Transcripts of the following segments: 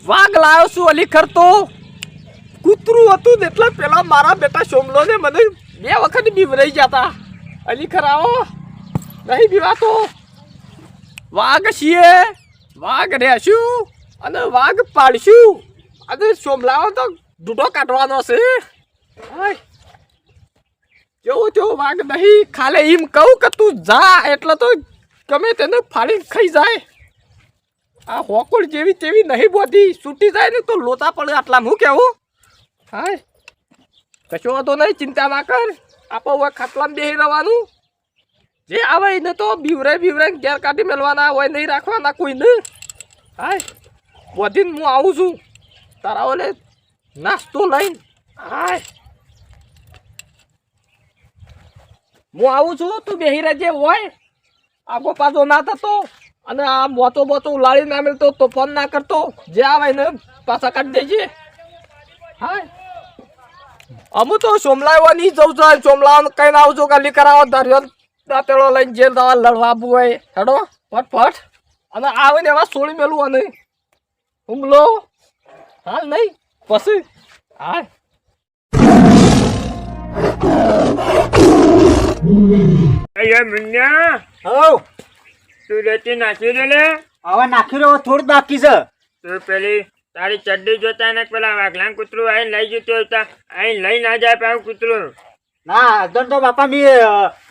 વાઘ લાવ્યો છું અલીખર તો કૂતરું હતું ને એટલે પેલા મારા બેટા સોમલો ને મને 2 વખત બીવરાઈ ગયા હતા. અલીખર આવો નહીં બીવાતો. વાઘ છીએ, વાઘ રહેશું અને વાઘ પાડશું અને સોમલાઓ તો ડૂડો કાઢવાનો છે. જેવું વાઘ નહીં ખાલે એમ કહું કે તું જા એટલે તો ગમે તેને ફાડી ખાઈ જાય. આ હોકુળ જેવી તેવી નહીં બોધી છૂટી જાય ને તો લોતા પડે આટલા હું કેવું. હાય કશો વાંધો નહીં, ચિંતા ના કર. આપણે હવે ખાટલામાં બેસી રહેવાનું. જે આવે એને તો બીવરાય ઘેર કાઢી મેળવાના હોય, નહીં રાખવાના કોઈને. હાય બોધીને હું આવું છું તારા ઓલે નાસ્તો લઈને. હાય હું આવું છું, તું બેસી રહેજે હોય. આગો પાછો ના થતો અને આ મોતો ઉલાળી ના મેળતો તો ફોન ના કરતો. જે આવે ને પાછા કાઢી દેજે. હા અમુ તો સોમલાવા નહીં જવું છું. સોમલાવા કઈ ના આવજો કાલી કરાવો દરિયો દાંતેડો લઈને જે દવા લડવાવું હોય હેડો ફટ અને આવે ને એવા સોળી મેલું અને હુમલો હાલ નહીં પછી. હા મુન્યા હવ તું રેતી નાખી દે લે. હવે નાખી રહ્યો, થોડું બાકી છે. તું પેલી તારી ચડ્ડી જોતા ને પેલા વાઘલાન કૂતરું આઈને લઈ જતો હતા, આઈને લઈ ના જાય પાછું કૂતરું. ના અર્ધન તો બાપા મી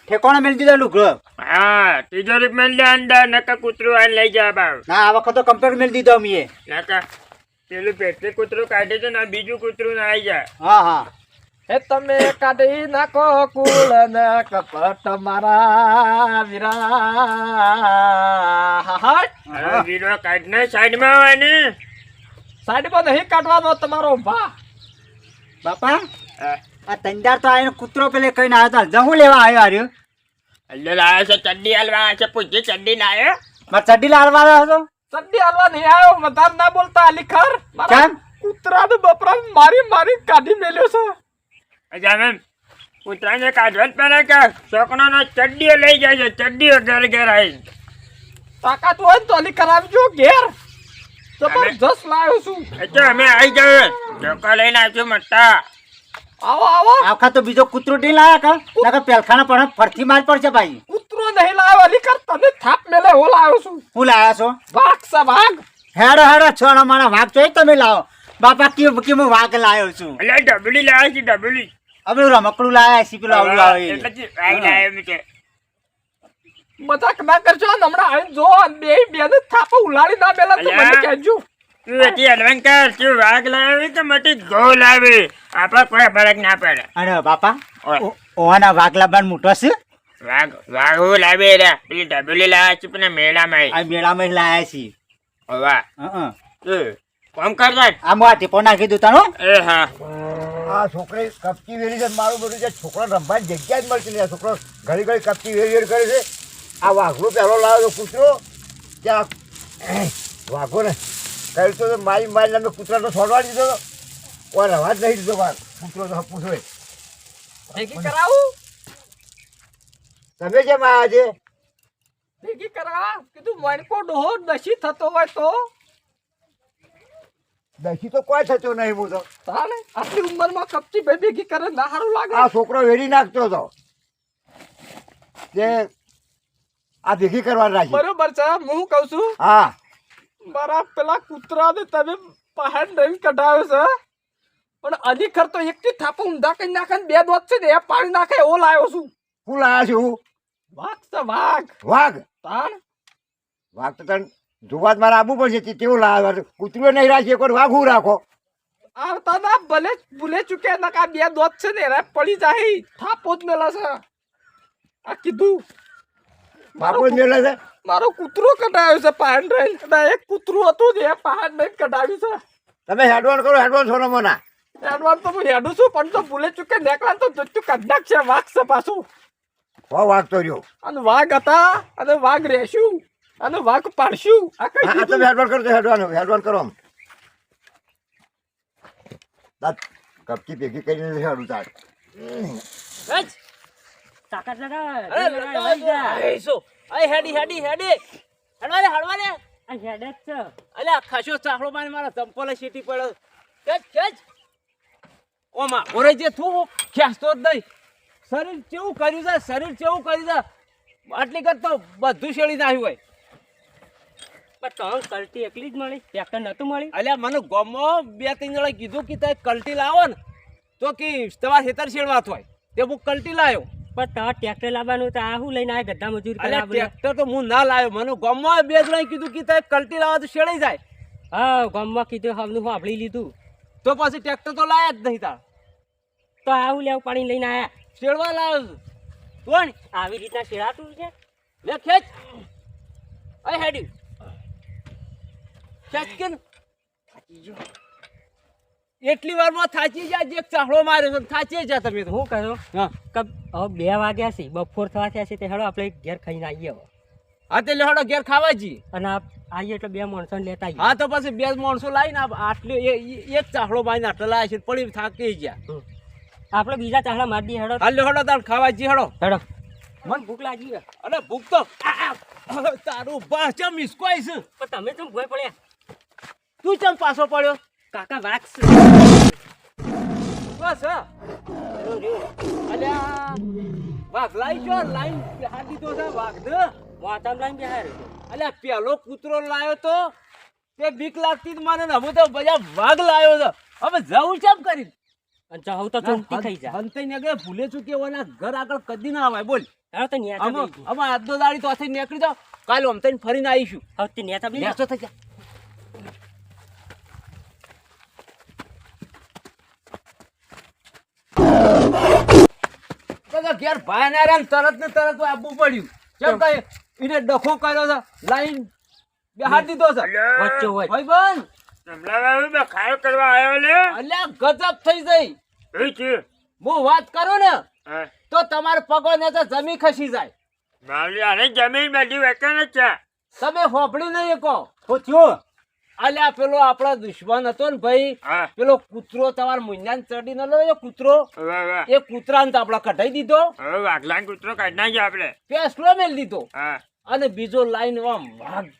ઠેકોણા મેળ દીધા લુગડો. હા તિજોરી મેલ દે અંદર નકા કૂતરું આઈને લઈ જાય પાછું. ના આ વખત તો કમ્પ્લેટ મેળ દીધો મીએ. નકા પેલું પેટલી કૂતરું કાઢે છે ને બીજું કૂતરું ના આવી જાય. હા હા એ તમે કાઢી નાખો કુળ ને કપટ મારા વીરા. હવે વીરો કાઢને સાઈડમાં હોય ને. સાઈડમાં નહીં કાઢવાનો તમારો ભા. બાપા આ તંજાર તો આવીને કૂતરો પેલે કઈ ના આવ્યો જહું લેવા આવ્યો હાર્યો. હલ્લો લાવ્યો છે ચડ્ડી હલવા છે, પૂછી ચડ્ડી લાવ્યો. મારે ચડ્ડી લાડવાનો હતો. સડ્ડી હાલવા નહીં આવ્યો. વધારે ના બોલતા અલીખર. કેમ? કૂતરા ને બપરા મારી કાઢી મેલ્યો છે. અજા કૂતરાને કાઢવા જ પડે કે છોકરાનો ચડ્ડીઓ લઈ જાય છે, ચડ્ડીઓ ઘર આવી. તાકાત હોય ને તો અલીખર આવજો ઘેર. જબરજસ્ત લાવ્યો છું. એટલે અમે આવી ગયો ચોખ્ખો લઈને આવશું મસ્તા. આવો આ વખત તો બીજો કૂતરો નહીં લાયા કા પેલખાના પણ ફરતી માર પડશે ભાઈ. કૂતરો નહીં લાવ્યો અલીખર, તને થાપ મેલે હો લાવ્યો છું. હું લાયા છો? વાઘ છે વાઘ. હેડો છોડો મારા વાઘ જોઈ તમે લાવો. બાપા કેમ હું વાઘ લાવ્યો છું. એટલે ડબલી લાવે છે ડબલી. હવે રમકડું લાયા છે પેલું આવડું આવે. એટલે વાઘ લાવ્યો છે. મજાક ના કરજો. હમણાં આવીને જો બે ને થાપો ઉલાડી ના મેલા તો મને કહેજો. તું એથી એડવેન્ચર તું વાઘ લાવે કે મટી ગો લાવે આપડે કોઈ ફરક ના પડે. અરે બાપા ઓના વાઘ લાવવાનું મોટો છે. વાઘ હું લાવે રે પેલી ડબલી લાવે છે પણ મેળામાં આ મેળામાં લાયા છે. વાહ કોમ કરતા આમ આ ટીપો નાખી દઉં તારો. એ હા આ છોકરી કપચી વેરી છે મારું બધું છે. છોકરો રમવાની જગ્યા જ મળતી નહીં. છોકરો ઘડી ઘડી કપચી વેરી કરે છે. આ વાઘરો પહેલો લાવ્યો કૂતરો ત્યાં વાઘો ને કહ્યું તો મારી અમે કૂતરાનો છોડવા દીધો હતો. કોઈ રવા જ નહીં દીધો વાઘ. કૂતરો તો પૂછો ભેગી કરાવું. તમે કેમ આવ્યા છે? ભેગી કરાવા કીધું મણકો ડોહો નશી થતો હોય તો. દસી તો કોઈ થતો નહીં. હું તો તાને આટલી ઉંમરમાં કપચી ભાઈ ભેગી કરે ના સારું લાગે. આ છોકરો વેરી નાખતો હતો તે આ ભેગી કરવાની રાખી. બરોબર છે. હું કઉ છું હા મારા પેલા કૂતરા ને તમે પહાડ નહીં કઢાવ્યો છે પણ અલીખર તો એકથી થાપો ઊંધા કરી નાખે ને 2 દોત છે ને એ પાડી નાખે એવો લાવ્યો છું. શું લાવ્યા છું? વાઘ છે વાઘ. વાઘ તાન વાઘ તો તને જોવા જ મારે આવવું પડશે. તેવું લાવે કૂતરું નહીં રાખીએ કોઈ વાઘ હું રાખો. આવતા ના ભલે ભૂલે ચૂક્યા ના કા 2 દોત છે ને એને પડી જાય થાપો જ મેલા છે. આ કીધું બાપો જ મેળે છે. મારો કૂતરો કઢાવ્યો છે પહાડ રહીને. એક કૂતરું હતું ને એ પહાડ નહીં કઢાવ્યું છે. તમે હેડવાન કરો હેડવાન છો મના. એડવાન્સ તો હું હેડું છું પણ તો ભૂલે ચૂકે નેકળા તો તું કદાચ છે. વાઘ છે પાછું. વાઘ તો રહ્યો અને વાઘ હતા અને વાઘ રહેશું અને વાઘ પાડશું. આ કઈ હા તમે હેડવાન કરો હેડવાન કરો. કપચી ભેગી કરીને હેડું તાર. તાકાત લગા. અરે શું? અય હેડી હળવાને આ હેડે જ છે. અલ્યા ખાસો ચાકડો મારી મારા ચંપલે શેટી પડ્યો ખેંચ ઓમાં ઓરે જે થું ખેંચતો જ નહીં શરીર કેવું કર્યું છે આટલી કરતો બધું શેડી નાખ્યું હોય પણ તો કલટી એકલી જ મળી ટ્રેક્ટર નતું મળી. અલ્યા મને ગામમાં 2-3 જણા કીધું કે તે કલટી લાવો ને તો કે તમારે ખેતર શેડવા હોય તે હું કલટી લાવ્યો. પણ તાર ટ્રેક્ટર લાવવાનું તો આ હું લઈને આવ્યા ગધા મજૂરી અલ્યા કરવા. ટ્રેક્ટર તો હું ના લાવ્યો મને ગામમાં 2 જણા કીધું કે તે કલટી લાવો તો શેડાઈ જાય હા ગામમાં કીધું હમનું સાંભળી લીધું તો પછી ટ્રેક્ટર તો લાયા જ નહીં તાર તો આવું લેવું પાણી લઈને આયા. શેડવા લાવ્યો છું. કોણ આવી રીતના શેડાતું છે. લે ખેંચ અય હેડી ખેંચ કે ન. એટલી વારમાં થાચી જાય જે ચાહડો માર્યો છે થાચી જાય તમે તો હું કહ્યું હા કે હવે 2 વાગ્યા છે બપોર થવા થયા છે તે હેડો આપણે ઘેર ખાઈને આવીએ હવે. હા તે લેહડો ઘેર ખાવા જી અને આવીએ એટલે 2 માણસોને લેતા આવીએ. હા તો પછી 2 માણસો લાવીને આટલી એક ચાહડો મારીને આટલો લાવે છે પડી થાકી ગયા આપણે બીજા ચાહડા મારી દઈએ હેડો. હાલ લેહડો તાર ખાવા જી હેડો હેડો મને ભૂખ લાગી છે. અરે ભૂખ તો તારું પાછા મિસકોઈ છે પણ તમે કેમ ભોય પડ્યા? તું ચમ પાછો પડ્યો કાકા વાઘ છે. બસ હા અલ્યા વાઘ લાઈ છો લાઈન હાથ દીધો છે વાઘ ને વાતામ લાઈન બહાર અલ્યા પેલો કૂતરો લાયો તો તે બીક લાગતી જ મને ને હવે તો બધા વાઘ લાયો છે હવે જવું કેમ કરી અને ચાહું તો ચૂંટી ખાઈ જા. હંતાઈ નીકળે ભૂલે ચૂકેવાના ઘર આગળ કદી ના આવાય બોલ હેડો તો ન્યા અમે તો અમે આજનો દાડી તો આથી નીકળી જાવ કાલે અમતાઈને ફરીને આવીશું હવે તે ન્યા તો બી નેસો થઈ જા બધા ઘેર ભાઈ ના રહ્યા ને તરત ને તરત આપવું પડ્યું કેમ કઈ એને ડખો કર્યો છે લાઈન બેહાર દીધો છે વચ્ચે વચ્ચે. ભાઈ બન સંભળાવા બે ખાયો કરવા આવ્યો લે અલ્યા ગજબ થઈ જઈ એ છે હું વાત કરું ને હા તો તમારા પગો ને તો જમી ખસી જાય મારી આને જમીન બધી વેચાણ જ છે તમે હોપડી નહીં કહો શું થયું? અલ્યા પેલો આપડો દુશ્મન હતો ને ભાઈ હા પેલો કૂતરો તમારા મુંજાને ચડી ન લો કૂતરો હવે હવે એ કૂતરાને તો આપડે કઢાઈ દીધો હવે વાઘલાન કૂતરો કાઢી નાખીએ આપણે પેસલો મેલ દીધો હા અને બીજો લાઈન આમ વાઘ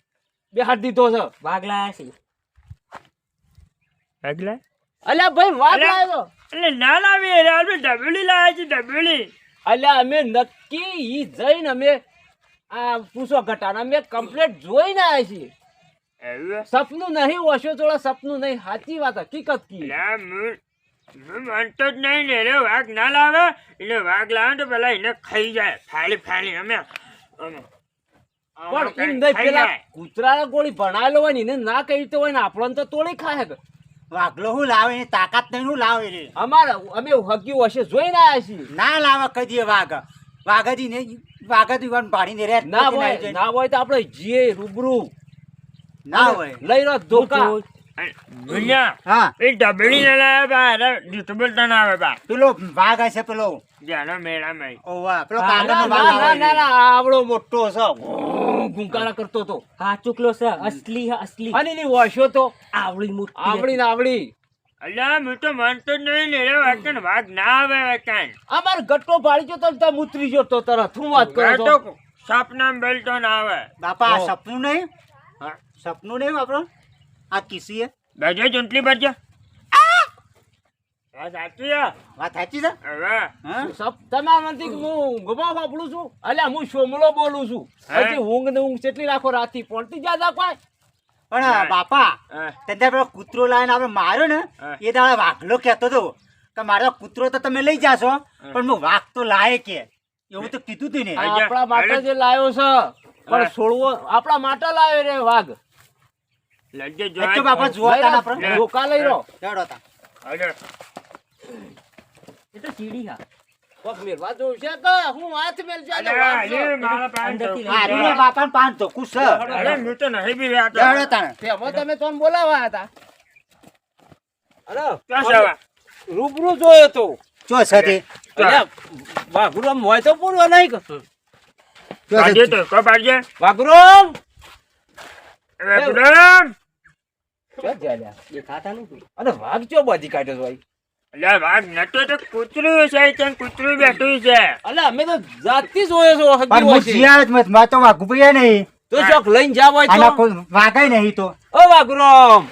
બેહાર દીધો છે વાઘ લાયા છે. વાઘલા અલ્યા ભાઈ વાઘ અલ્યા. લાવ્યો એટલે ના લાવી રે આપણે ડબલી લાવે છે ડબલી અલ્યા અમે નક્કી ઈ જઈને અમે આ પૂછો ઘટાને અમે કમ્પ્લેટ જોઈને આવ્યા છીએ એવું સપનું નહીં ઓછો થોડા સપનું નહીં સાચી વાત હકીકત કી એટલે હું માનતો જ નહીં ને રે વાઘ ના લાવે એટલે વાઘ લાવે તો પેલા એને ખાઈ જાય ફાળી અમે પણ એમ નહીં પેલા કૂતરાના ગોળી ભણાયેલો હોય ને એને ના કહી તો હોય ને આપણને તો તોડી ખાય કે વાઘલો હું લાવે એની તાકાત નહીં હું લાવે રે અમારે અમે હગ્યું હશે જોઈને આવ્યા છીએ ના લાવે કદી વાઘ વાઘજી ને વાઘજી વન પાડીને રે ના હોય ના હોય તો આપણે જીએ રૂબરૂ ના હોય લઈ રહ્યો ધોકા ભૂલ્યા હા એ ડબલી ના લાવે બા યુટ્યુબર તો ના આવે બા પેલો વાઘ હશે પેલો જાનો મેળા માં ઓવા પેલો ના કાગળનો ના વાઘ ના આવે ના આવડો મોટો છે ગુંકારા કરતો તો હા ચૂકલો છે અસલી હે અસલી. અને એની વોશો તો આવડી મોટી આવડી ને આવડી અલ્યા હું તો માનતો જ નહીં ને રે વાઘ વાઘ ના આવે વાઘ અમારે ગટ્ટો પાડી ગયો તો તમે ઉતરી ગયો તો તરત હું વાત કરો છો તો સપના બેલતો ના આવે બાપા આ હો. સપનું નહીં હા સપનું નહીં આપણો આ કિસી બેજો ચૂંટલી ભરજો હા સાચી છે. વાત સાચી છે હવે હા તમે નથી કે હું ગુમા વાપરું છું અલ્યા હું શોમલો બોલું છું હે? હજી ઊંઘ ને ઊંઘ કેટલી રાખો રાતી પડતી જ્યાં કોઈ પણ હા. બાપા હા. તેને પેલો કૂતરો લાવીને આપણે માર્યો ને હા. એ દાડે વાઘલો કહેતો હતો કે મારો કૂતરો તો તમે લઈ જાશો પણ હું વાઘ તો લાયે કે એવું તો કીધું તું ને હા. આપણા માટે જે લાવ્યો છે પણ છોડવો આપણા માટે લાવ્યો રે વાઘ લજ્જે લચ્ચો બાપા જોવા તા આપણે હા. ધોકા લઈ રહ્યો હેડો તા એ તો સીડી હા પગ મેરવા જોઉં છે કે હું હાથ મેલ જાય અંદરથી લઈ હારું ને બાપા ને 5 ધોકું છે અરે હું તો નહીં બી વ્યાતો. હેડો તાણે તેમાં તમે તને બોલાવા હતા અરે ક્યાં છે હવે? રૂબરૂ જોયો તો ચો સતી અલ્યા, વાઘુરામ હોય તો પૂરો નહીં કે પાડજે તો કો પાડજે વાઘુરામ હવે ગુલામ ક્યાં જ્યાં દેખાતા નથી. અને વાઘ ચો બધી કાઢ્યો છે ભાઈ અલ્યા વાઘ નતો તો કૂતરું છે ત્યાં કૂતરું બેઠું છે અલ્યા અમે તો જાતથી જોયો છો હગી પણ હોય હું છે. જીયા જ મત માં તો વાઘ ભૈયા નહીં તો ચોક લઈને જાવ હોય આના તો કોઈ વાગાય નહીં તો ઓ વાઘરોમ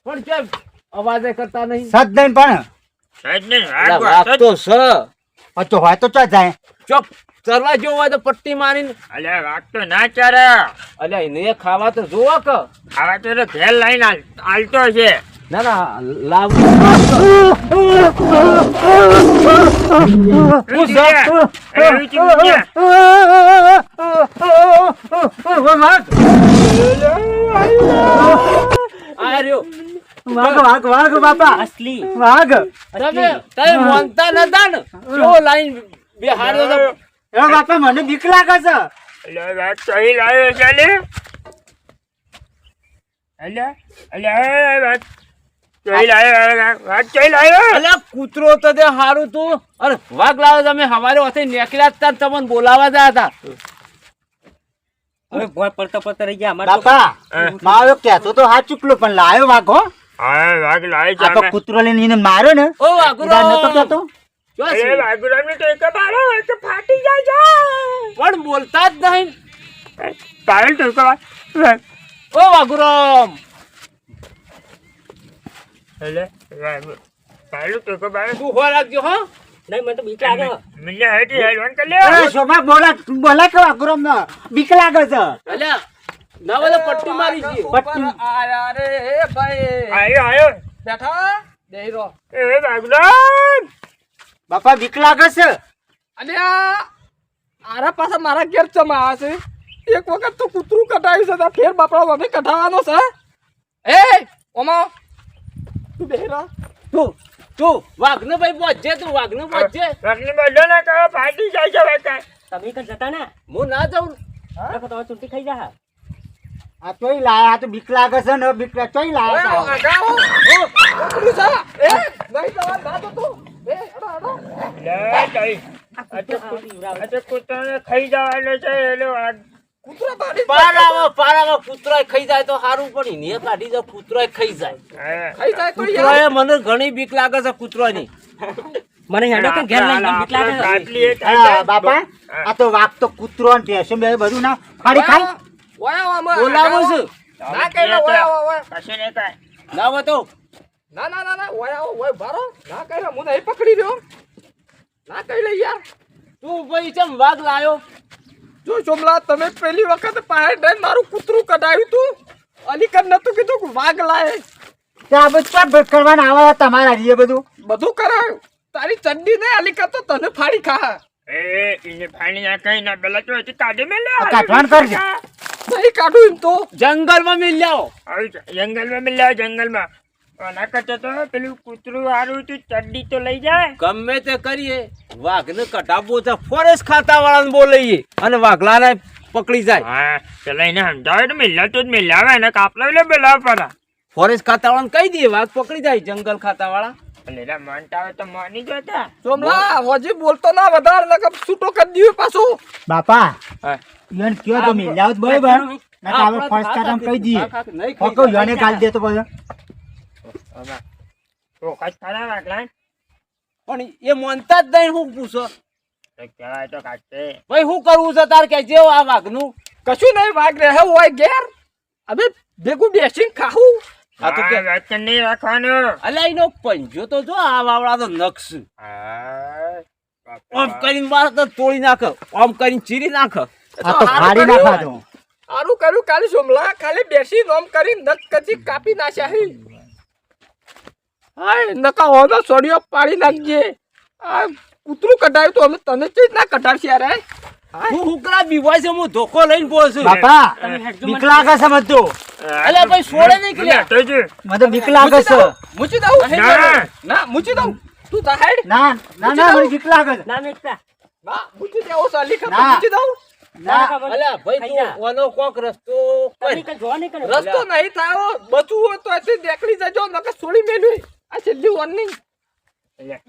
પણ કેમ અવાજે કરતા નહીં સદન પણ સાહેબ ને અલા, વાઘ તો સ તો હોય તો ચો જાય ચોક ચરવા જેવો હોય તો પટ્ટી મારીને અલ્યા વાઘ તો ના ચારે અલ્યા એને ખાવા તો જોવો કે ખાવા તો ઘેર લઈને હાલતો છે ના ના લાવ આ રહ્યો વાઘ વાઘ વાઘ બાપા અસલી વાઘ તમે તમે માનતા નતા ને કેવો લાઈન બેહાડ્યો તો એ બાપા મને બીક લાગે છે અલ્યા વાઘ ચોઈ લાવ્યો છે લે અલ્યા અલ્યા વાઘ ચોઈ લાવ્યો વાઘ ચોઈ લાવ્યો અલ્યા કૂતરો તો તે હારું તું અરે વાઘ લાવે તમે હવારે ઓથી નીકળ્યા હતા ને તમને બોલાવા ગયા હતા હવે ભોય પડતા પડતા રહી ગયા અમારે તો બાપા મારો કહેતો તો હા ચૂકલો પણ લાયો વાઘ હો હા વાઘ લાવ્યો છે આ તો અમે. કૂતરો લઈને એને માર્યો ને ઓ વાઘરો ઈરા નતો કહેતો અરે વાઘુરામનું તો એક બારો હોય તો ફાટી જાય છે પણ બોલતા જ નહીં પાડલ તો એક ઓ વાઘરોમ એટલે પાડલ તો એક બારો તું હો રાખજો હો નહીં મને તો બીક લાગે મને હેઠી હેડવાન કરી એ લે શોભા બોલા કે વાઘરો બીક લાગે છે અલ્યા ના બધા પટ્ટી મારી છે પટ્ટી. આયા રે ભાઈ આયો આયો બેઠા દેઈ રો એ વાઘુરામ બાપા બીક લાગે છે અલ્યા આરા પાસે મારા ઘેર ચમા આવે છે એક વખત તો કૂતરું કટાવ્યું છે તો ફેર બાપડા અમે કટાવવાનો છે એ ઓમો તું બેરા તું વાઘનો ભાઈ પહોંચજે તું વાઘનો પહોંચજે વાઘની બધો ના કહો ફાટી જાય છે વાઘ તમે કઈ જતા ને હું ના જાઉં નકર તમારે ચૂંટી ખાઈ જા આ ચોઈ લાયા આ તો બીક લાગે છે ને બીક ચોઈ લાયા ઓય આગાઓ ઓ કૂતરું છે એ નહીં જવા ના તો તું એ હડો હડો લે તઈ આ તો કૂતરાને ખાઈ જવાનો છે એટલે વાઘ કૂતરા પારાવા કૂતરા ખાઈ જાય તો સારું પડી ને કાઢી દો કૂતરા ખાઈ જાય હા. ખાઈ જાય તો યાર મને ઘણી બીક લાગે છે કૂતરાની મને હેડો કે ઘેર લઈ ગઈ બીક લાગે છે. કાટલી એ થાય હા છે. બાપા આ તો વાઘ તો કૂતરો ને ભેંસો બે બધું ના ફાડી ખાય બોલાવું છું ના કઈ ના ઓયા કશું નહીં થાય. ના બતો ના ના ના ના ઓયા ઓય બારો ના કઈ હું નહીં પકડી રહ્યો ના કઈ લે યાર તું ભાઈ ચમ વાઘ લાયો જો ચોમલા તમે પહેલી વખત પાહે ડન મારું કૂતરું કઢાવ્યું તું અલીકર નતું કીધું કે વાઘ લાય ત્યાં બધું કરવાના આવા તમારા રીએ બધું બધું કરાયું તારી ચડ્ડી ને અલીકર તો તને ફાડી ખા એને ફાડી ના કઈ ના પેલા તો હજી કાઢી મેલે આ કાઢવાનું કરજે. નહીં કાઢું એમ તો જંગલમાં મિલ જાઓ જંગલમાં મિલ્યા જંગલમાં ના કરતા તો પેલું કૂતરું હારું તું ચડ્ડી તો લઈ જાય ગમે તે કરીએ વાઘને કઢાવવો છે ફોરેસ્ટ ખાતા વાળાને બોલાઈએ અને વાઘલાને પકડી જાય હા પેલા એને સમજાવે તો મિલ્યા તો જ મિલ્યા આવે એને કાપલા એટલે પેલા પડા ફોરેસ્ટ ખાતા વાળાને કહી દઈએ વાઘ પકડી જાય જંગલ ખાતા વાળા એટલે મનતા હોય તો માની જતા સોમલા હોજી બોલતો ના વધાર નકર છૂટો કરી દીધો પાછો બાપા હા. ઈવન કયો તો મિલાવત બરોબર ના તો આપણે ફર્સ્ટ કામ કહી દઈએ ઓકો યોને ગાલ દે તો પછી ચોખા ખરા વાગલા પણ એ માનતા જ નહીં હું પૂછો કહેવાય તો કાઢશે ભાઈ હું કરવું છે તાર કે જેવો આ વાઘનું કશું નહીં વાઘ રહે હોય ઘેર હવે ભેગું બેસીને ખાવું આ તો કે વચન નહીં રાખવાનું અલ્યા એનો પંજો તો જો આ વાવડા તો નક્ષ ઓમ કરીને માર તો તોડી નાખ ઓમ કરીને ચીરી નાખ આ તો ફાડી નાખવા દો સારું કર્યું કાલે સોમલા ખાલી બેસી ઓમ કરીને નખ કચી કાપી નાખ્યા હે હાય નકા હોનો સોડિયો પાડી નાખજે આ કૂતરું કઢાયું તો અમે તને ચીજ ના કઢાડશે યાર હું હુકરા બીવાય છે હું ધોકો લઈને બોલ છું બાપા બીક લાગે છે બધું અલ્યા ભાઈ છોડે નહીં કે તો જ મને બીક લાગે છે મૂચી દઉં ના. ના મૂચી દઉં તું તા હાઈડ ના ના ના મને બીક લાગે છે ના મેકતા ના મૂચી દેવો સાલી ખબર ના. મૂચી દઉં ના અલ્યા ભાઈ તું ઓનો કોક રસ્તો તમે કઈ જોવા નહીં કરે રસ્તો નહીં થાયો બચવું હોય તો અહીંથી નીકળી જજો નકર છોડી મેલ્યું આ છેલ્લી વોર્નિંગ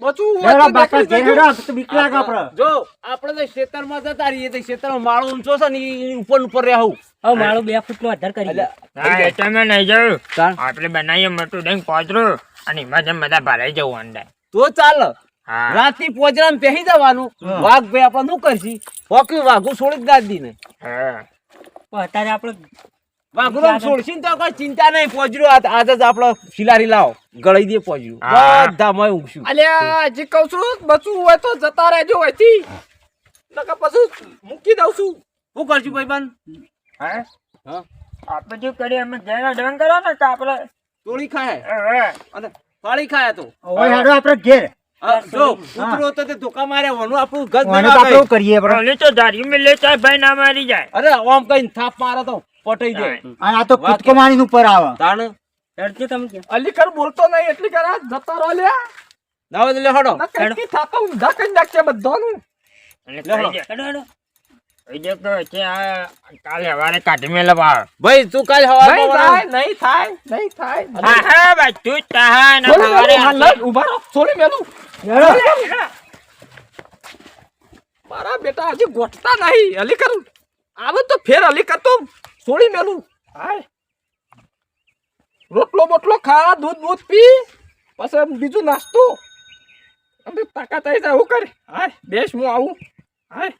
બચવું હોય હેડો તો બાપા નીકળી ઘેર જજો. હેડો તો બીક લાગે આપણે જો આપણે તો ખેતરમાં જતા રહીએ તો ખેતરમાં માળો ઊંચો છે ને ઈ ઉપર ઉપર રહેવું હવે મારું 2 ફૂટનો આધાર કરી દે. ના એટામાં નહીં જવું ચાલ. આપણે બનાવીએ મોટું ડંગ કોતરું અને એમાં જેમ બધા ભરાઈ જવું અંદર તો ચાલ હા રાતની પોજરામાં પહેરી જવાનું વાઘ ભાઈ આપણે શું કરશી હોકી વાઘું છોડી જ દાદી ને હા પણ અત્યારે આપણે વાઘું તો છોડશી ને તો કોઈ ચિંતા નહીં પોજરું આજે જ આપણો શિલારી લાવો ગળી દે પોજરું હા. બધા મય ઊંઘશું અલ્યા હજી કહું છું બચવું હોય તો જતા રહેજો અહીંથી નકર પછી મૂકી દઉં છું શું કરશું ભાઈબંધ હા હા આપણે શું કરીએ અમે ઘેર ડંગ કરો ને કે આપણે તોડી ખાય હા અને ફાળી ખાય તો હવે હેડો આપણે ઘેર હા, જો કૂતરો તો તે ધોકા માર્યા વનું આપણું ગજ આને ના તો વાગે. આપણે કરીએ આપણે ઓલી તો ધારી મેં લે ચાય ભાઈ ના મારી જાય અરે ઓમ કઈ થાપ મારે તો પટાઈ દે અને આ તો કૂદકો મારીને ઉપર આવે તાણ હેડજો તમે ક્યાં અલીકર બોલતો નહીં એટલી કર આ જતા રહો લ્યા નાવ લે હડો કઈ થાતો ઊંધા કઈ નાખે બધાનું અને લે હળો. કહી દે કહી દે કે છે આ કાલે સવારે કાઢી મેં લવા ભાઈ તું કાલ હવા નહીં થાય નહીં થાય હા હા ભાઈ તું ચાહા ને સવારે ઉભા રહો છોડી મેલું મારા બેટા હજી ગોઠતા નહીં અલીકર આવે તો ફેર અલીકર તો છોડી મેલું હાય રોટલો બોટલો ખા દૂધ બૂધ પી પછી બીજું નાસ્તો તાકાત આવી જાય હું કરે હાય બેસ હું આવું હાય